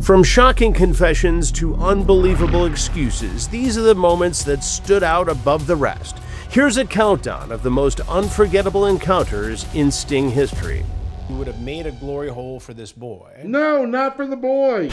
From shocking confessions to unbelievable excuses, these are the moments that stood out above the rest. Here's a countdown of the most unforgettable encounters in Sting history. You would have made a glory hole for this boy. No, not for the boy.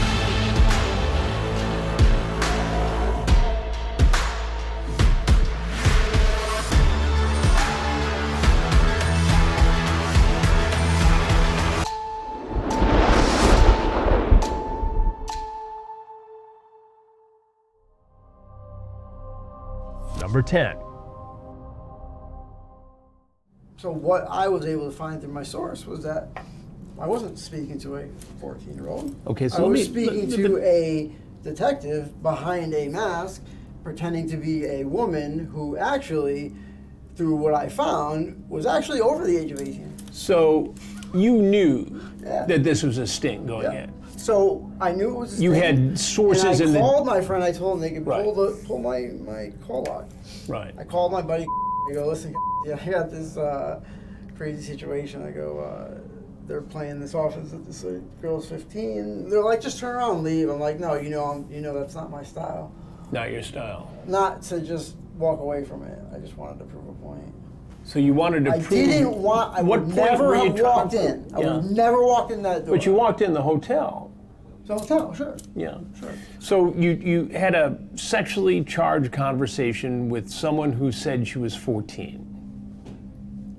Number 10. So what I was able to find through my source was that I wasn't speaking to a 14-year-old. Okay, so I was speaking to a detective behind a mask, pretending to be a woman who actually, through what I found, was actually over the age of 18. So you knew that this was a sting going in. So I knew it was a sting. You had sources and in I called my friend. I told him they could Right. pull my call log. Right. I called my buddy. I go, listen, I got this crazy situation. I go, they're playing this offense at this girl's 15. They're like, just turn around and leave. I'm like, no, you know that's not my style. Not your style. Not to just walk away from it. I just wanted to prove a point. So you wanted to prove... I would never have walked in. I would have never walked in that door. But you walked in the hotel. The hotel, sure. Yeah, sure. So you had a sexually charged conversation with someone who said she was 14.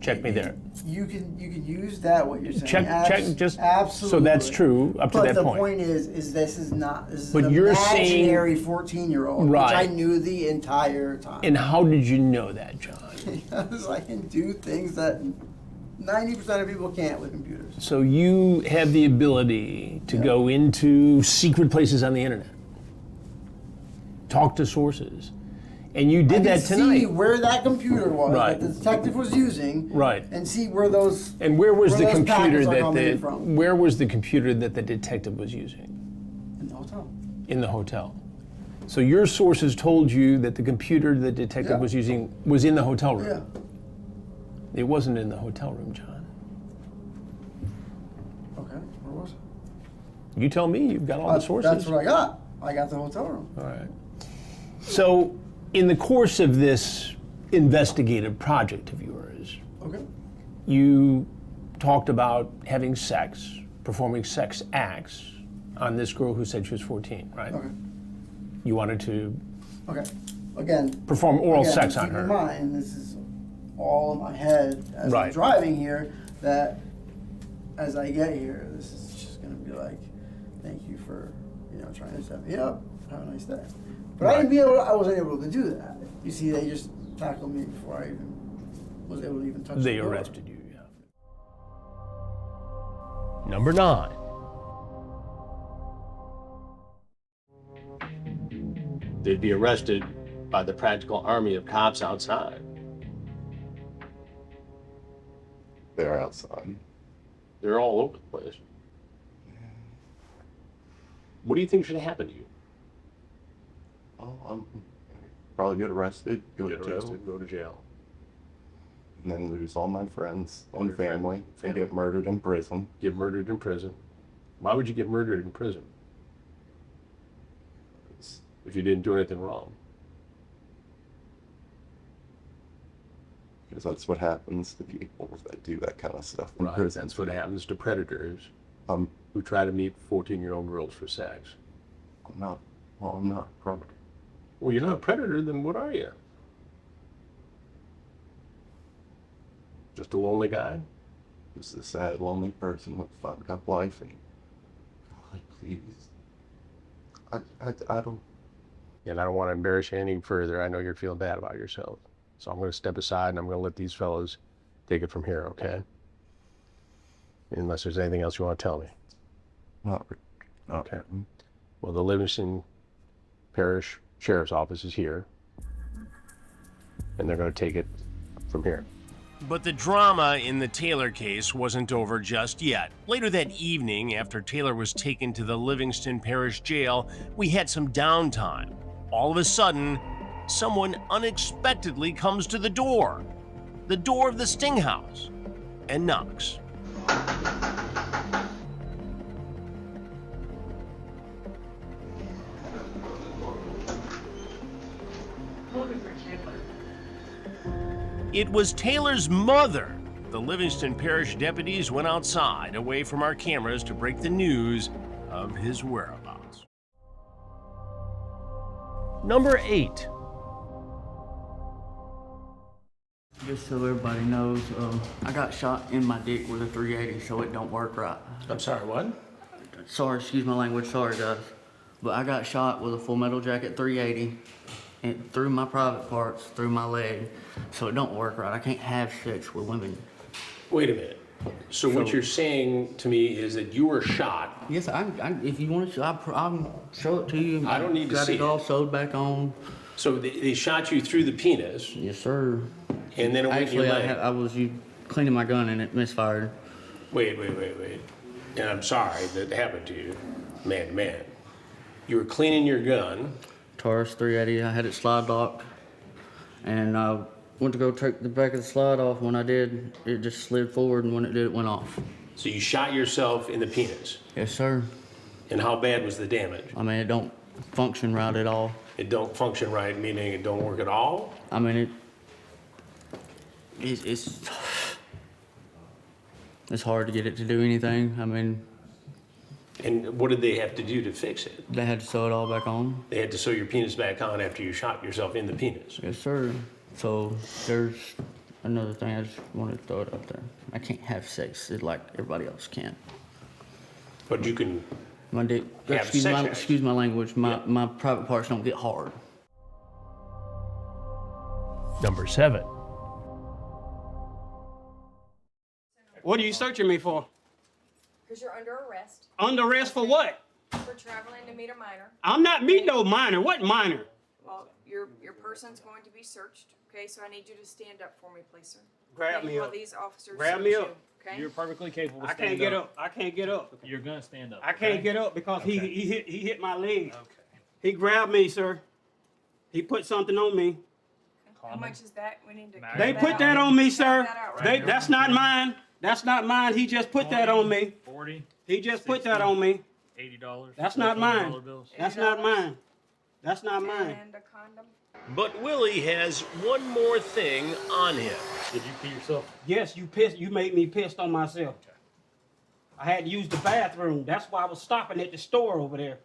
Check me there. You can use that, what you're saying. Check just absolutely. So that's true up to that point. But the point is this is an you're imaginary 14-year-old, right. which I knew the entire time. And how did you know that, John? Because I can do things that 90% of people can't with computers. So you have the ability to go into secret places on the internet, talk to sources, and you did that tonight. See where that computer was that the detective was using, and see where those and where was the computer where was the computer that the detective was using? In the hotel. In the hotel. So your sources told you that the computer the detective was using was in the hotel room. Yeah. It wasn't in the hotel room, John. Okay, where was it? You tell me, you've got all the sources. That's what I got. I got the hotel room. All right. So, in the course of this investigative project of yours, you talked about having sex, performing sex acts on this girl who said she was 14, right? Okay. You wanted to again, perform oral sex on her. Keep in mind, this is all in my head as I'm driving here, that as I get here, this is just going to be like, thank you for, trying to set me up. Have a nice day. But I wasn't able to do that. You see, they just tackled me before I even was able to even touch the door. They arrested you, yeah. Number 9. They'd be arrested by the practical army of cops outside. They're outside. They're all over the place. What do you think should happen to you? Oh, probably get arrested, go to jail, and then lose all my friends and family, and get murdered in prison. Get murdered in prison. Why would you get murdered in prison? If you didn't do anything wrong. Because that's what happens to people that do that kind of stuff in prison. That's what happens to predators who try to meet 14-year-old girls for sex. I'm not a predator. Well, you're not a predator, then what are you? Just a lonely guy? Just a sad, lonely person with a fucked up life, and God, please. I don't. And I don't want to embarrass you any further. I know you're feeling bad about yourself. So I'm going to step aside and I'm going to let these fellows take it from here, okay? Unless there's anything else you want to tell me. Not okay. Well, the Livingston Parish Sheriff's Office is here, and they're going to take it from here. But the drama in the Taylor case wasn't over just yet. Later that evening, after Taylor was taken to the Livingston Parish Jail, we had some downtime. All of a sudden, someone unexpectedly comes to the door of the Sting house, and knocks. It was Taylor's mother. The Livingston Parish deputies went outside, away from our cameras, to break the news of his whereabouts. Number 8. Just so everybody knows, I got shot in my dick with a 380, so it don't work right. I'm sorry, what? Sorry, excuse my language, sorry guys. But I got shot with a Full Metal Jacket 380 and through my private parts, through my leg, so it don't work right. I can't have sex with women. Wait a minute. So what you're saying to me is that you were shot. Yes, if you want to, I'll show it to you. I don't need to see Got it all sewed back on. So they shot you through the penis, Yes, sir. and then it went in your Actually, leg. I was cleaning my gun and it misfired. Wait. And I'm sorry that happened to you, man to man. You were cleaning your gun. Taurus 380, I had it slide locked. And I went to go take the back of the slide off. When I did, it just slid forward, and when it did, it went off. So you shot yourself in the penis. Yes, sir. And how bad was the damage? I mean, it don't function right at all. It don't function right, meaning it don't work at all? I mean, it's hard to get it to do anything. I mean, And what did they have to do to fix it? they had to sew it all back on. They had to sew your penis back on after you shot yourself in the penis. Yes, sir. So there's another thing I just wanted to throw it up there. I can't have sex like everybody else can. But you can, My dick, Have excuse sex my, acts. excuse my language, my private parts don't get hard. Number 7. What are you searching me for? Because you're under arrest Under arrest for what? for traveling to meet a minor. I'm not meeting no minor. What minor? Well, your person's going to be searched, okay? So I need you to stand up for me, please, sir. Grab Okay, me while up. these officers Grab search me you, up. okay? You're perfectly capable of I standing can't get up. I can't get up. You're gonna stand up. I can't okay? get up because Okay. he hit my leg. Okay. He grabbed me, sir. He put something on me. How much is that? We need to. They They cut put that out. on me, Cut sir. that out right They now. that's not mine. That's not mine. He just put that on me. 40, He just put that on me. $80. That's not mine. $20 bills. That's not mine. That's not mine. And a condom. But Willie has one more thing on him. Did you pee yourself? Yes, you pissed. You made me pissed on myself. I had to use the bathroom. That's why I was stopping at the store over there.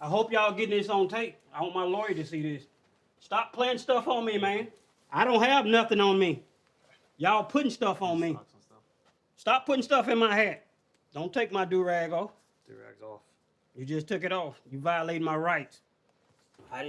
I hope y'all getting this on tape. I want my lawyer to see this. Stop playing stuff on me, man. I don't have nothing on me. Y'all putting stuff on me. Stop putting stuff in my hat. Don't take my do-rag off. Do-rag's off. You just took it off. You violated my rights. I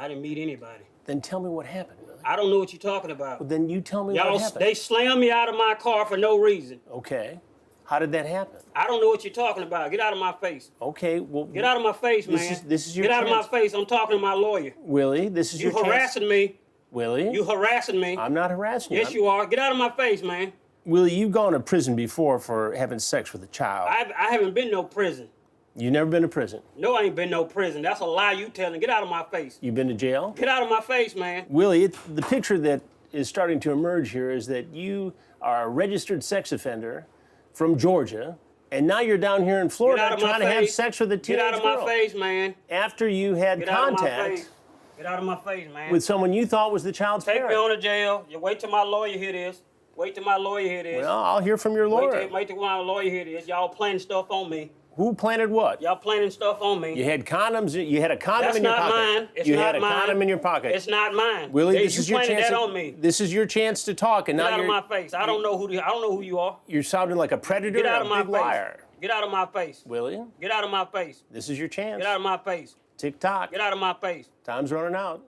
didn't meet anybody. then tell me what happened, Willie. I don't know what you're talking about. Well, then you tell me Y'all, what happened. they slammed me out of my car for no reason. Okay. How did that happen? I don't know what you're talking about. Get out of my face. Okay, well... Get out of my face, This man. is your Get out of chance. my face. I'm talking to my lawyer. Willie, this is You your chance. harassing me. Willie? You harassing me. I'm not harassing you. Yes, you are. Get out of my face, man. Willie, you've gone to prison before for having sex with a child. I haven't been no prison. You've never been to prison. No, I ain't been no prison. That's a lie you telling. Get out of my face. You've been to jail? Get out of my face, man. Willie, the picture that is starting to emerge here is that you are a registered sex offender from Georgia, and now you're down here in Get Florida out of my trying to have face. sex with a Get teenage out of girl. my face, man. After you had Get out of my contact face. Get out of my face, man. with someone you thought was the child's Take parent. me on to jail. You wait till my lawyer hear this. Wait till my lawyer hear this. Well, I'll hear from your lawyer. Wait till my lawyer hear this. Y'all planning stuff on me. Who planted what? Y'all planning stuff on me. You had condoms. You had a condom That's in your not pocket. mine. It's you not had a mine. condom in your pocket. It's not mine. Willie, They- this you is your planted chance. that on me. This is your chance to talk, and Get now out of you're my face. I don't know who you are. you're sounding like a predator Get out and of a my big face. liar. Get out of my face. Willie, Get out of my face. this is your chance. Get out of my face. Tick tock. Get out of my face. Time's running out.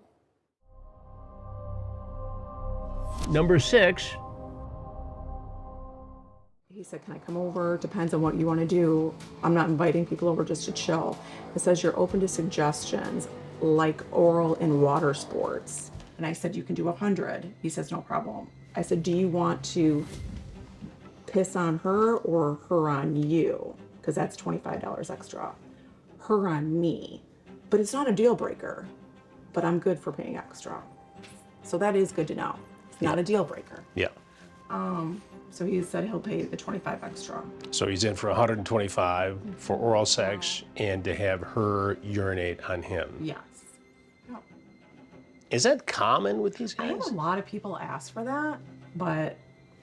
Number 6. He said, can I come over? Depends on what you want to do. I'm not inviting people over just to chill. It says you're open to suggestions like oral and water sports. And I said, you can do 100. He says, no problem. I said, do you want to piss on her or her on you? Because that's $25 extra. Her on me. But it's not a deal breaker. But I'm good for paying extra. So that is good to know. It's not a deal breaker. Yeah. So he said he'll pay the 25 extra. So he's in for 125 for oral sex and to have her urinate on him. Yes. Yep. Is that common with these I guys? have a lot of people ask for that, but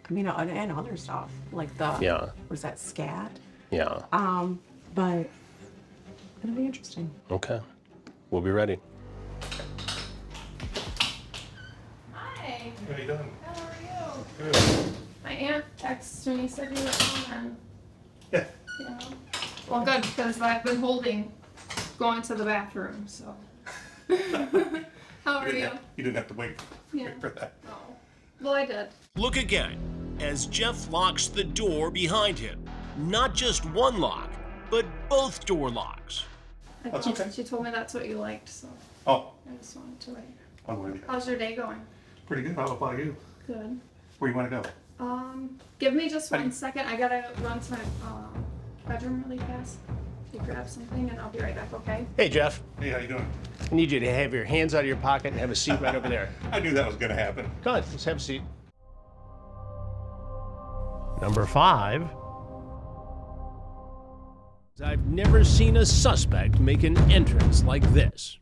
I mean, and other stuff like the Yeah. what is that, scat? Yeah. But it'll be interesting. Okay. We'll be ready. Hi. How you doing? How are you? Good. My aunt texted me, said you were on. Yeah. Yeah. Well, good, because I've been holding going to the bathroom, so. How are you? You didn't have to wait Yeah. for that. Oh. Well, I did. Look again as Jeff locks the door behind him. Not just one lock, but both door locks. That's okay. She told me that's what you liked, so Oh, I just wanted to wait. I'm with you. How's your day going? Pretty good. How about you? Good. Where you want to go? Give me just 1 second. I gotta run to my bedroom really fast to grab something, and I'll be right back, okay? Hey, Jeff. Hey, how you doing? I need you to have your hands out of your pocket and have a seat right over there. I knew that was going to happen. Go ahead, let's have a seat. Number 5. I've never seen a suspect make an entrance like this.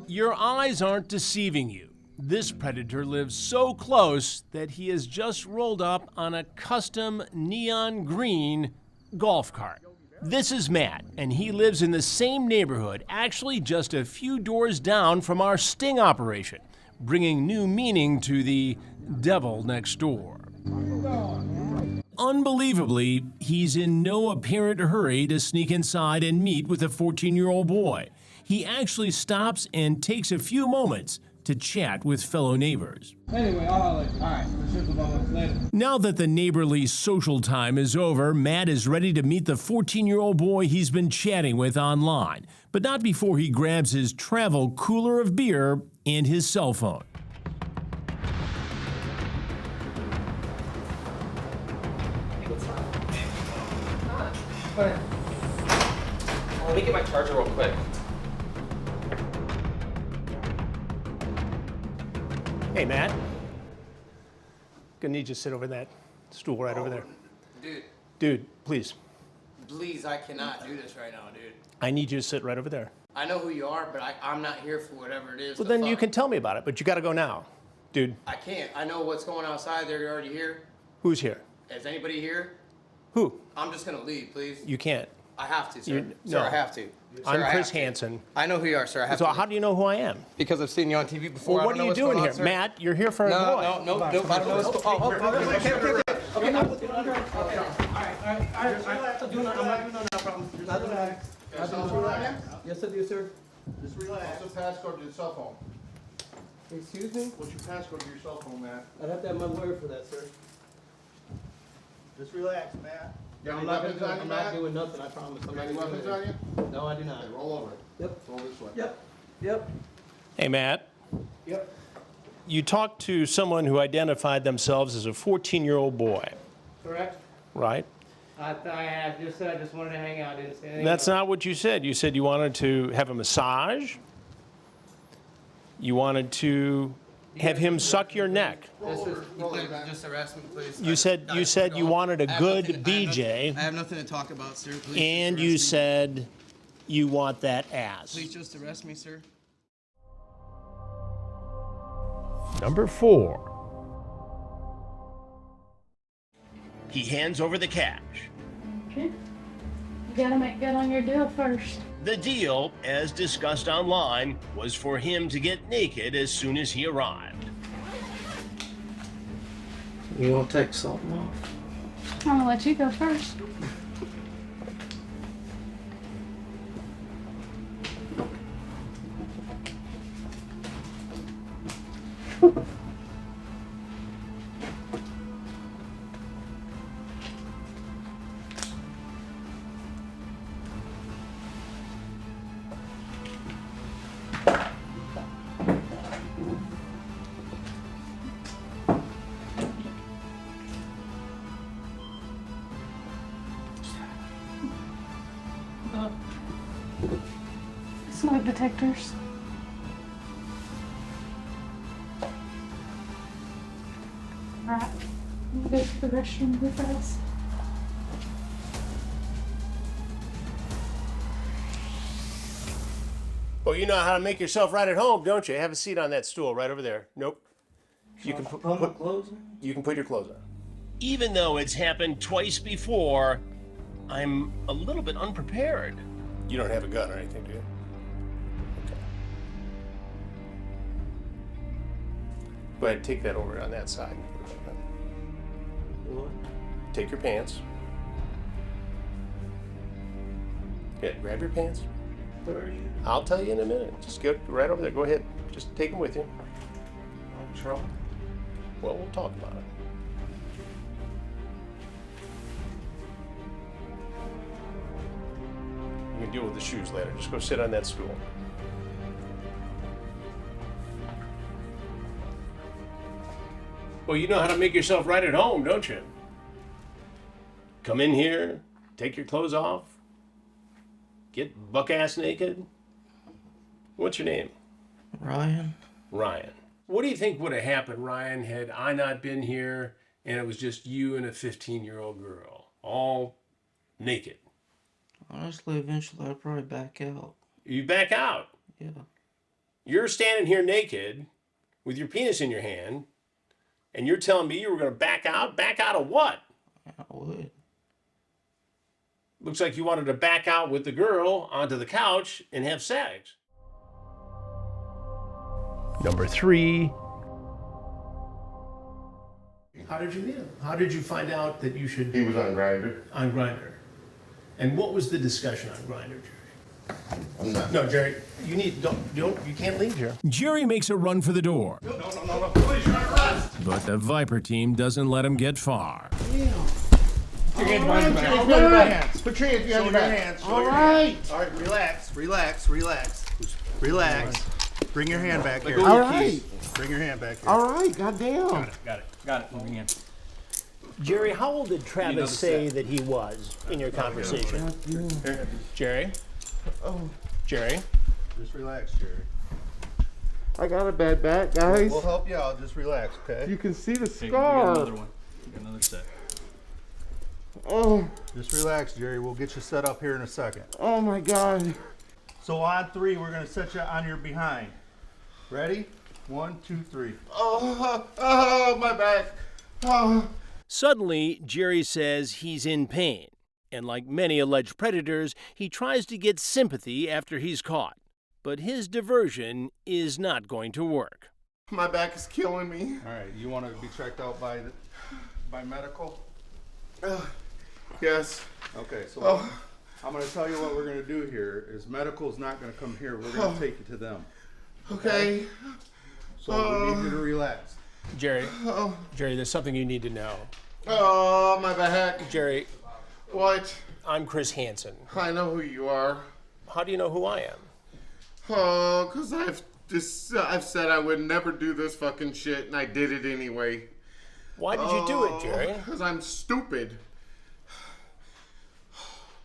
Your eyes aren't deceiving you. This predator lives so close that he has just rolled up on a custom neon green golf cart. This is Matt, and he lives in the same neighborhood, actually just a few doors down from our sting operation, bringing new meaning to the devil next door. Unbelievably, he's in no apparent hurry to sneak inside and meet with a 14-year-old boy. He actually stops and takes a few moments to chat with fellow neighbors. Anyway, all right, later. Now that the neighborly social time is over, Matt is ready to meet the 14-year-old boy he's been chatting with online, but not before he grabs his travel cooler of beer and his cell phone. Let me get my charger real quick. Hey, Matt. Gonna need you to sit over that stool right over there. Dude, Dude, please. please, I cannot do this right now, dude. I need you to sit right over there. I know who you are, but I'm not here for whatever it is. Well, the then you fuck. can tell me about it, but you gotta go now. Dude, I can't. I know what's going outside. They're already here. who's here? Is anybody here? Who? I'm just gonna leave, please. You can't. I have to, sir. You- Sir, no. I have to. I'm Sir, I Chris have to. Hansen. I know who you are, sir. I have So to. how do you know who I am? Because I've seen you on TV before. Well, I what don't are know you what's doing going here? on, sir. Matt, you're here for a boy. No, I don't know what's going on. Yes, I do, sir. Just relax. What's the passcode to your cell phone? Excuse me? What's your passcode to your cell phone, Matt? I'd have to have my lawyer for that, sir. Just relax, Matt. You got I'm any not weapons gonna, on you, I'm not Matt? doing nothing, I promise. I'm You not got any gonna do weapons on anything. you? No, I do not. Okay, roll over. Yep. Roll this way. Yep. Yep. Hey, Matt. Yep. You talked to someone who identified themselves as a 14-year-old boy, Correct? right? I just said I just wanted to hang out, didn't say anything. That's not what you said. You said you wanted to have a massage. You wanted to have him suck your neck. Just arrest me, please. You said you wanted a good BJ, I have nothing to talk about, sir. Please and you said you want that ass. Please just arrest me, sir. Number 4. He hands over the cash. Okay. You gotta make good on your deal first. The deal, as discussed online, was for him to get naked as soon as he arrived. You won't take something off. I'm gonna let you go first. Smoke detectors. Alright. I'm gonna go to the restroom with us. Well, you know how to make yourself right at home, don't you? Have a seat on that stool right over there. Nope. You can put my clothes on? You can put your clothes on. Even though it's happened twice before, I'm a little bit unprepared. You don't have a gun or anything, do you? Okay. Go ahead, take that over on that side. Take your pants. Yeah, grab your pants. Where are you? I'll tell you in a minute. Just go right over there. Go ahead. Just take them with you. I'm trouble. Well, we'll talk about it. You can deal with the shoes later. Just go sit on that stool. Well, you know how to make yourself right at home, don't you? Come in here, take your clothes off, get buck-ass naked. What's your name? Ryan. Ryan. What do you think would have happened, Ryan, had I not been here and it was just you and a 15-year-old girl, all naked? Honestly, eventually I'd probably back out. You back out. Yeah. You're standing here naked with your penis in your hand, and you're telling me you were going to back out? Back out of what? I would. Looks like you wanted to back out with the girl onto the couch and have sex. Number 3. How did you meet him? How did you find out that you should... He was on Grindr. On Grindr. And what was the discussion on Grindr, Jerry? I'm not. No, Jerry, you can't leave here. Jerry makes a run for the door. No, please, you're under arrest. But the Viper team doesn't let him get far. Put your hands behind your back. Put your hands behind your back. All right. All right, relax. Bring your hand back here. All right. Bring your hand back here. All right, goddamn. Got it. Moving in. Jerry, how old did Travis say that he was in your conversation? Jerry? Oh. Jerry? Just relax, Jerry. I got a bad back, guys. We'll help you out. Just relax, okay? You can see the Hey, we scar. got another one. We got another set. Oh. Just relax, Jerry. We'll get you set up here in a second. Oh my God. So on 3, we're gonna set you on your behind. Ready? 1, 2, 3. Oh, my back. Oh. Suddenly, Jerry says he's in pain. And like many alleged predators, he tries to get sympathy after he's caught. But his diversion is not going to work. My back is killing me. All right. You want to be checked out by medical? Yes. Okay. So I'm gonna tell you what we're gonna do here. Is medical's not gonna come here. We're gonna take you to them. Okay. So we need you to relax. Jerry, there's something you need to know. Oh, my back. Jerry, What? I'm Chris Hansen. I know who you are. How do you know who I am? Oh, because I've said I would never do this fucking shit, and I did it anyway. Why did you do it, Jerry? Because I'm stupid.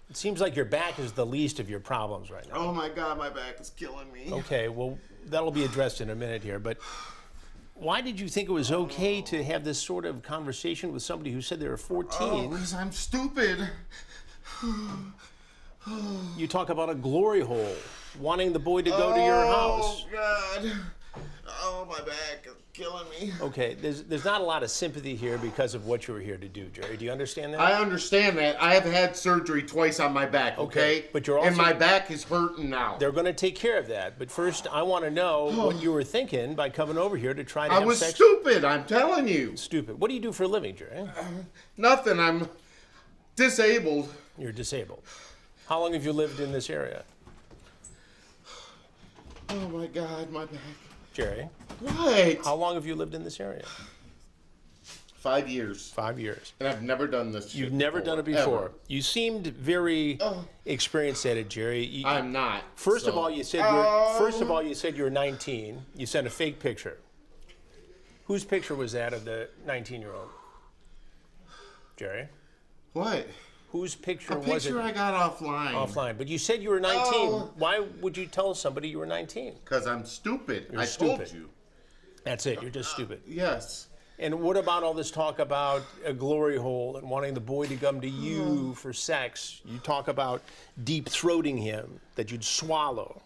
It seems like your back is the least of your problems right now. Oh my God, my back is killing me. Okay, well, that'll be addressed in a minute here, but why did you think it was okay to have this sort of conversation with somebody who said they were 14? Because I'm stupid. You talk about a glory hole, wanting the boy to go to your house. Oh, God. Oh, my back is killing me. Okay, there's not a lot of sympathy here because of what you were here to do, Jerry. Do you understand that? I understand that. I have had surgery twice on my back, okay? But you're also... And my back is hurting now. They're going to take care of that. But first, I want to know what you were thinking by coming over here to try to have sex. I was stupid, I'm telling you. Stupid. What do you do for a living, Jerry? Nothing. I'm disabled. You're disabled. How long have you lived in this area? Oh, my God, my back. Jerry? What? How long have you lived in this area? 5 years. 5 years. And I've never done this shit You've never done it before. Ever. You seemed very experienced at it, Jerry. I'm not. First of all, you said you were 19. You sent a fake picture. Whose picture was that of the 19-year-old? Jerry? What? Whose picture was it? A picture I got offline. Offline. But you said you were 19. Why would you tell somebody you were 19? Because I'm stupid. You're I stupid. told you. That's it. You're just stupid. Yes. And what about all this talk about a glory hole and wanting the boy to come to you for sex? You talk about deep throating him, that you'd swallow.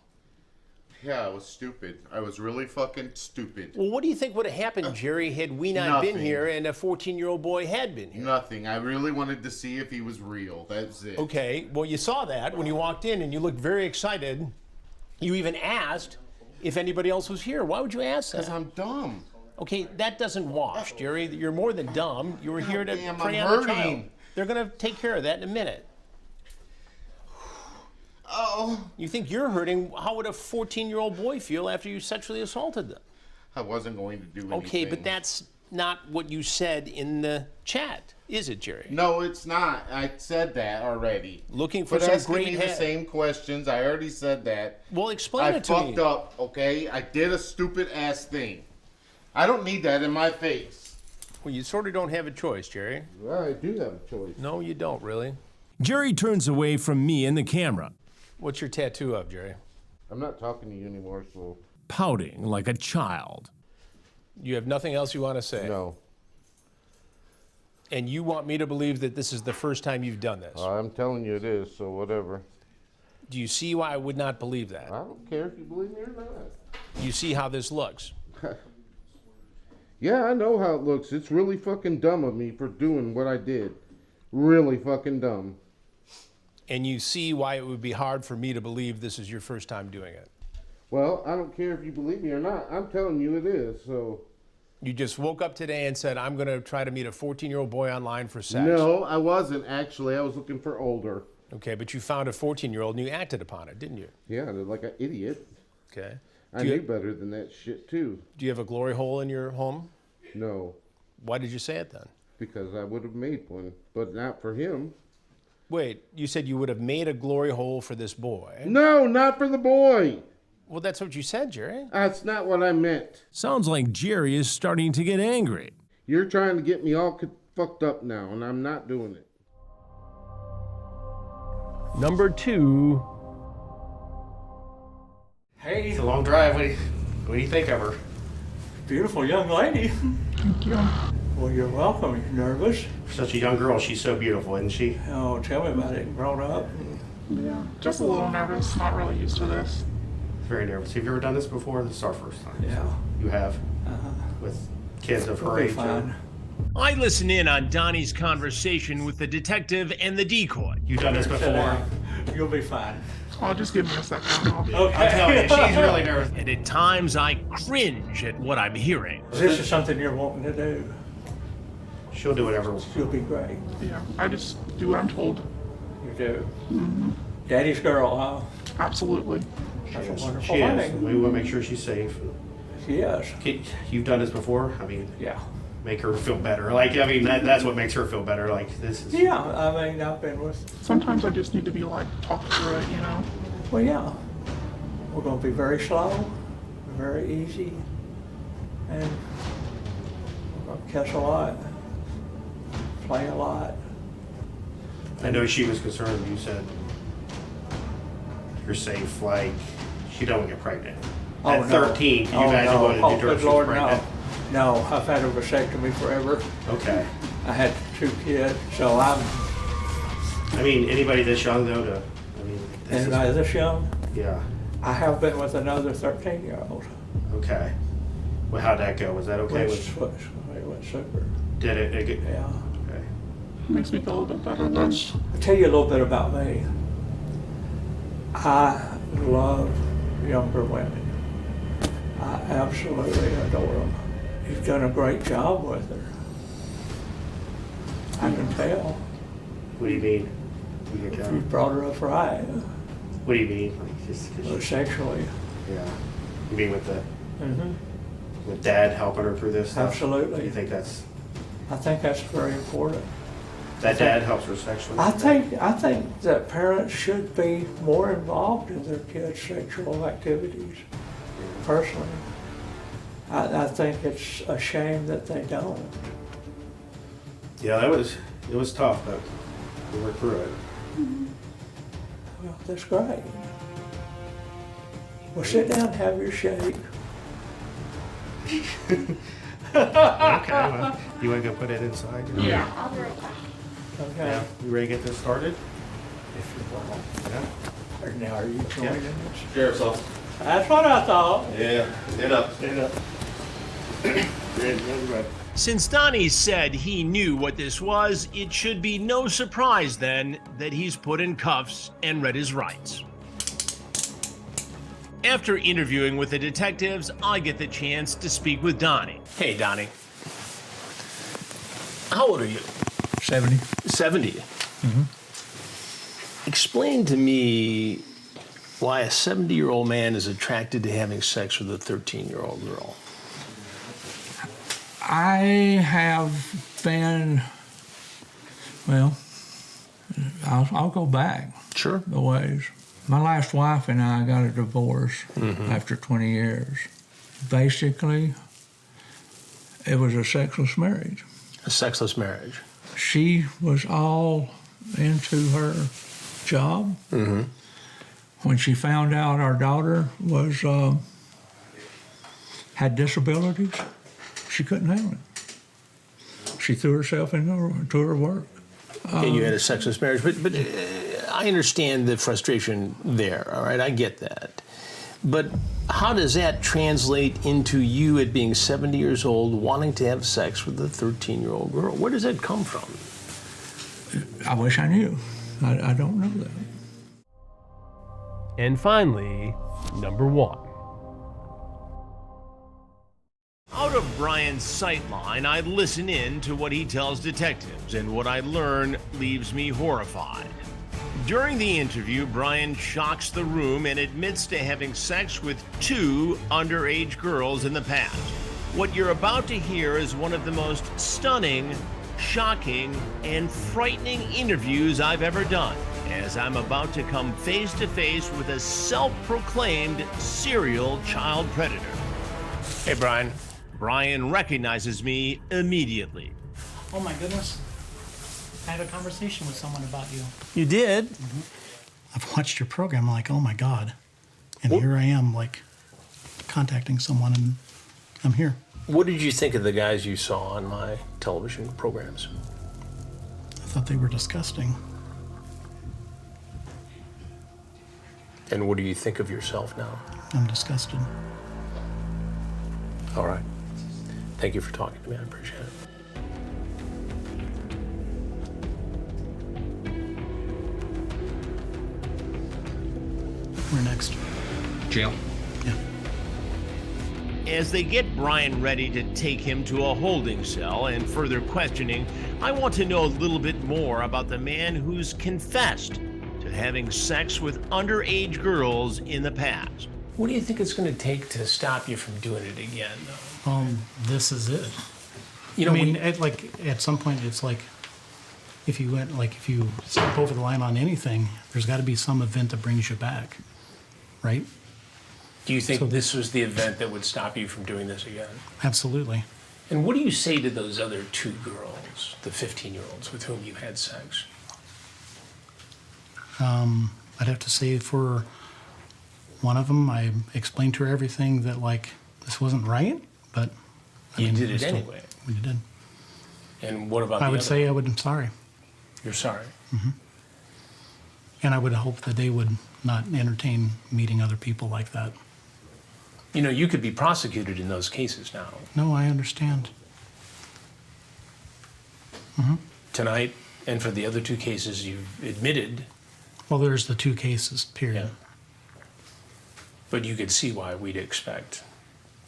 Yeah, I was stupid. I was really fucking stupid. Well, what do you think would have happened, Jerry, had we not been Nothing. here and a 14-year-old boy had been here? Nothing. I really wanted to see if he was real. That's it. Okay, well, you saw that when you walked in and you looked very excited. You even asked if anybody else was here. Why would you ask that? Because I'm dumb. Okay, that doesn't wash, Jerry. You're more than dumb. You were here to damn, prey I'm on the child. hurting. They're going to take care of that in a minute. Oh. You think you're hurting? How would a 14-year-old boy feel after you sexually assaulted them? I wasn't going to do anything. Okay, but that's not what you said in the chat, is it, Jerry? No, it's not. I said that already. Looking for But some asking great me the head. same questions. I already said that. Well, explain it to me. I fucked up, okay? I did a stupid ass thing. I don't need that in my face. Well, you sort of don't have a choice, Jerry. Well, I do have a choice. No, you don't, really. Jerry turns away from me and the camera, What's your tattoo of, Jerry? I'm not talking to you anymore, so... pouting like a child. You have nothing else you want to say? No. And you want me to believe that this is the first time you've done this? I'm telling you it is, so whatever. Do you see why I would not believe that? I don't care if you believe me or not. You see how this looks? Yeah, I know how it looks. It's really fucking dumb of me for doing what I did. Really fucking dumb. And you see why it would be hard for me to believe this is your first time doing it? Well, I don't care if you believe me or not. I'm telling you it is, so... You just woke up today and said, I'm going to try to meet a 14-year-old boy online for sex. No, I wasn't, actually. I was looking for older. Okay, but you found a 14-year-old and you acted upon it, didn't you? Yeah, like an idiot. Okay. I knew better than that shit, too. Do you have a glory hole in your home? No. Why did you say it then? Because I would have made one, but not for him. Wait, you said you would have made a glory hole for this boy. No, not for the boy. Well, that's what you said, Jerry. That's not what I meant. Sounds like Jerry is starting to get angry. You're trying to get me all fucked up now, and I'm not doing it. Number 2. Hey, It's a long drive. What do you think of her? beautiful young lady. Thank you. Well, you're welcome. You nervous? Such a young girl. She's so beautiful, isn't she? Oh, tell me about it. Grown up? Yeah, just a little nervous. Not really used to this. Very nervous. Have you ever done this before? This is our first time. Yeah. You have? Uh-huh. With kids of We'll her be age? fine. I listen in on Donnie's conversation with the detective and the decoy. You've done this Sit before? down. You'll be fine. Oh, just give me a second. Okay. I'm telling you, she's really nervous. And at times I cringe at what I'm hearing. This is something you're wanting to do. She'll do whatever. You'll be great. Yeah, I just do what I'm told. You do. Daddy's girl, huh? Absolutely. That's a wonderful She is. thing. We want to make sure she's safe. Yes. You've done this before? I mean, Yeah. make her feel better. Like, I mean, that's what makes her feel better. Like, this is... Yeah, I mean, I've been with... Sometimes I just need to be like, talked through it, you know? Well, yeah. We're going to be very slow, very easy, and we're going to catch a lot, play a lot. I know she was concerned. You said you're safe. Like, she don't get pregnant. At 13, can you imagine no. what to do Oh, to her if good she was Lord, pregnant? no. No, I've had a vasectomy forever. Okay. I had 2 kids, so I'm... I mean, anybody this young, though, to... I mean, this is... Anybody this young? Yeah. I have been with another 13-year-old. Okay. Well, how'd that go? Was that okay? It went super. Did it? Yeah. Okay. Makes me feel a bit better. I'll tell you a little bit about me. I love younger women. I absolutely adore them. You've done a great job with her. I can tell. What do you mean? You get You brought her up right. What do you mean? Like, just, Sexually. Yeah. You mean with the... Mm-hmm. With Dad helping her through this stuff? Absolutely. You think that's... I think that's very important. That Dad helps her sexually? I think that parents should be more involved in their kids' sexual activities. Personally, I think it's a shame that they don't. Yeah, it was tough, but we worked through it. Well, that's great. Well, sit down and have your shake. Okay, well, you want to go put it inside? Yeah. I'll be right back. Okay. Yeah. You ready to get this started? If you want. Yeah. Now, are you joining us? Sheriff's office. That's what I thought. Yeah, get up. Stand up. Since Donnie said he knew what this was, it should be no surprise then that he's put in cuffs and read his rights. After interviewing with the detectives, I get the chance to speak with Donnie. Hey, Donnie. How old are you? 70. 70. Explain to me why a 70-year-old man is attracted to having sex with a 13-year-old girl. I have been, well, I'll go back. Sure. The ways. My last wife and I got a divorce after 20 years. Basically, it was a sexless marriage. A sexless marriage. She was all into her job. When she found out our daughter was had disabilities, she couldn't handle it. She threw herself into her work. And you had a sexless marriage, but I understand the frustration there, all right? I get that. But how does that translate into you at being 70 years old wanting to have sex with a 13-year-old girl? Where does that come from? I wish I knew. I don't know that. And finally, number 1. Out of Brian's sightline, I listen in to what he tells detectives, and what I learn leaves me horrified. During the interview, Brian shocks the room and admits to having sex with 2 underage girls in the past. What you're about to hear is one of the most stunning, shocking, and frightening interviews I've ever done, as I'm about to come face to face with a self-proclaimed serial child predator. Hey, Brian. Brian recognizes me immediately. Oh my goodness. I had a conversation with someone about you. You did? I've watched your program, I'm like, oh my God. And here I am, like, contacting someone, and I'm here. What did you think of the guys you saw on my television programs? I thought they were disgusting. And what do you think of yourself now? I'm disgusted. All right. Thank you for talking to me. I appreciate it. We're next. Jail. Yeah. As they get Brian ready to take him to a holding cell and further questioning, I want to know a little bit more about the man who's confessed to having sex with underage girls in the past. What do you think it's going to take to stop you from doing it again, though? This is it. You know, I mean, at some point, it's like, if you step over the line on anything, there's got to be some event that brings you back, right? Do you think this was the event that would stop you from doing this again? Absolutely. And what do you say to those other 2 girls, the 15-year-olds with whom you had sex? I'd have to say for one of them, I explained to her everything that, like, this wasn't right, but You did it anyway. We did. And what about the I would other say one? I'm sorry. You're sorry. And I would hope that they would not entertain meeting other people like that. You know, you could be prosecuted in those cases now. No, I understand. Tonight, and for the other 2 cases, you've admitted. Well, there's the 2 cases, period. Yeah. But you could see why we'd expect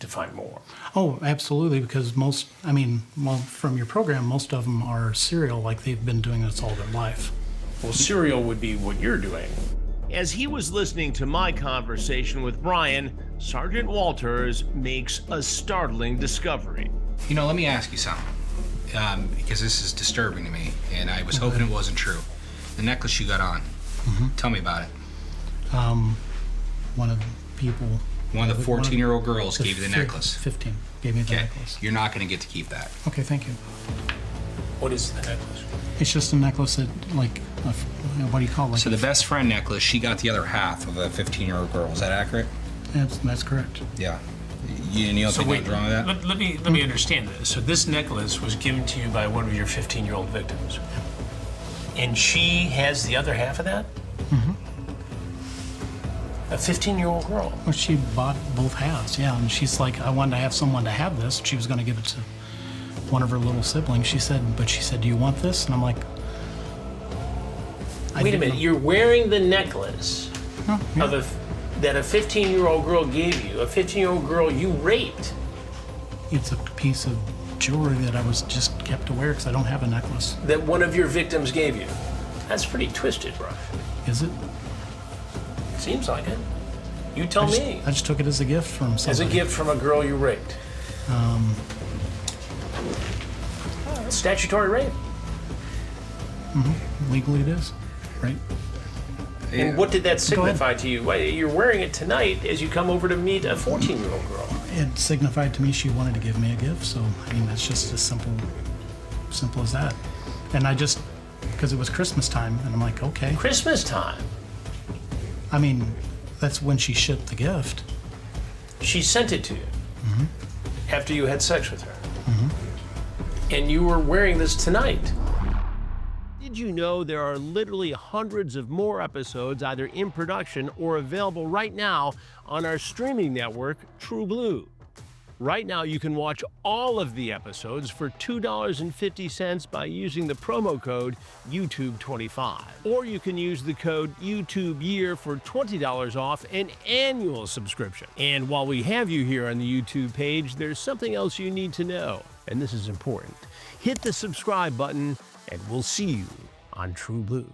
to find more. Oh, absolutely, because from your program, most of them are serial, like they've been doing this all their life. Well, serial would be what you're doing. As he was listening to my conversation with Brian, Sergeant Walters makes a startling discovery. You know, let me ask you something, because this is disturbing to me, and I was hoping it wasn't true. The necklace you got on, tell me about it. One of the people... One of the 14-year-old girls gave you the necklace. 15 gave me the necklace. You're not going to get to keep that. Okay, thank you. What is the necklace? It's just a necklace that, like, what do you call it? So the best friend necklace, she got the other half of a 15-year-old girl. Is that accurate? That's correct. Yeah. You don't think what's wrong with that? Let me understand this. So this necklace was given to you by one of your 15-year-old victims. And she has the other half of that? A 15-year-old girl? Well, she bought both halves, yeah. And she's like, I wanted to have someone to have this. She was going to give it to one of her little siblings. She said, do you want this? And I'm like, Wait a minute, you're wearing the necklace that a 15-year-old girl gave you, a 15-year-old girl you raped. It's a piece of jewelry that I was just kept to wear because I don't have a necklace. That one of your victims gave you. That's pretty twisted, bro. Is it? Seems like it. You tell me. I just took it as a gift from somebody. As a gift from a girl you raped. Statutory rape. Legally it is, right? And what did that signify to you? You're wearing it tonight as you come over to meet a 14-year-old girl. It signified to me she wanted to give me a gift, so I mean that's just as simple as that. And I just, because it was Christmas time, and I'm like, okay. Christmas time? I mean, that's when she shipped the gift. She sent it to you after you had sex with her. And you were wearing this tonight. Did you know there are literally hundreds of more episodes either in production or available right now on our streaming network, TruBlu? Right now, you can watch all of the episodes for $2.50 by using the promo code YouTube25. Or you can use the code YouTubeYear for $20 off an annual subscription. And while we have you here on the YouTube page, there's something else you need to know, and this is important. Hit the subscribe button, and we'll see you on TruBlu.